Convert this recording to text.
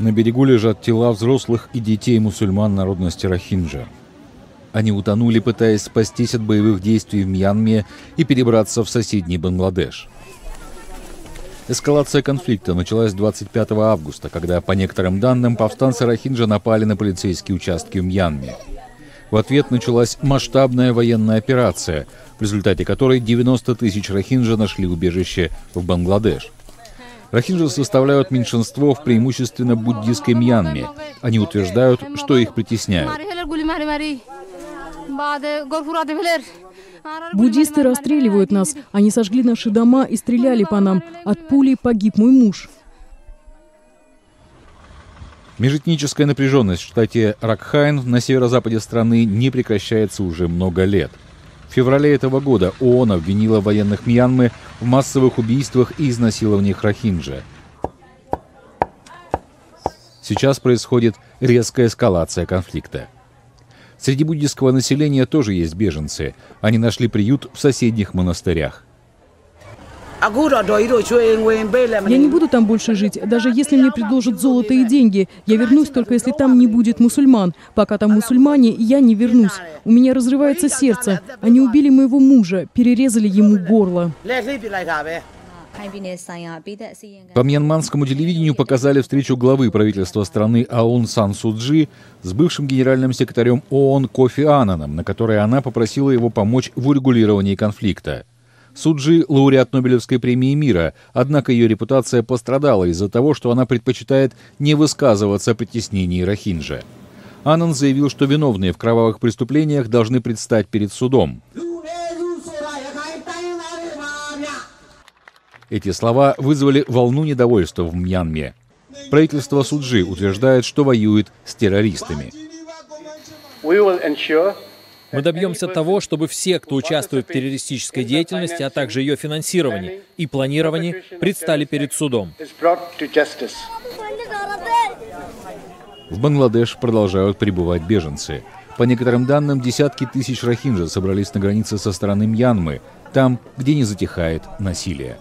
На берегу лежат тела взрослых и детей мусульман народности рохинджа. Они утонули, пытаясь спастись от боевых действий в Мьянме и перебраться в соседний Бангладеш. Эскалация конфликта началась 25 августа, когда, по некоторым данным, повстанцы рохинджа напали на полицейские участки в Мьянме. В ответ началась масштабная военная операция, в результате которой 90 тысяч рохинджа нашли убежище в Бангладеш. Рохинджи составляют меньшинство в преимущественно буддийской Мьянме. Они утверждают, что их притесняют. Буддисты расстреливают нас. Они сожгли наши дома и стреляли по нам. От пули погиб мой муж. Межэтническая напряженность в штате Ракхайн на северо-западе страны не прекращается уже много лет. В феврале этого года ООН обвинила военных Мьянмы в массовых убийствах и изнасилованиях рохинджа. Сейчас происходит резкая эскалация конфликта. Среди буддийского населения тоже есть беженцы. Они нашли приют в соседних монастырях. Я не буду там больше жить, даже если мне предложат золото и деньги. Я вернусь только если там не будет мусульман. Пока там мусульмане, я не вернусь. У меня разрывается сердце. Они убили моего мужа, перерезали ему горло. По мьянманскому телевидению показали встречу главы правительства страны Аун Сан Су Чжи с бывшим генеральным секретарем ООН Кофи Аннаном, на которой она попросила его помочь в урегулировании конфликта. Су Чжи – лауреат Нобелевской премии мира, однако ее репутация пострадала из-за того, что она предпочитает не высказываться о притеснении рохинджа. Аннан заявил, что виновные в кровавых преступлениях должны предстать перед судом. Эти слова вызвали волну недовольства в Мьянме. Правительство Су Чжи утверждает, что воюет с террористами. Мы добьемся того, чтобы все, кто участвует в террористической деятельности, а также ее финансировании и планировании, предстали перед судом. В Бангладеш продолжают прибывать беженцы. По некоторым данным, десятки тысяч рохинджа собрались на границе со стороны Мьянмы, там, где не затихает насилие.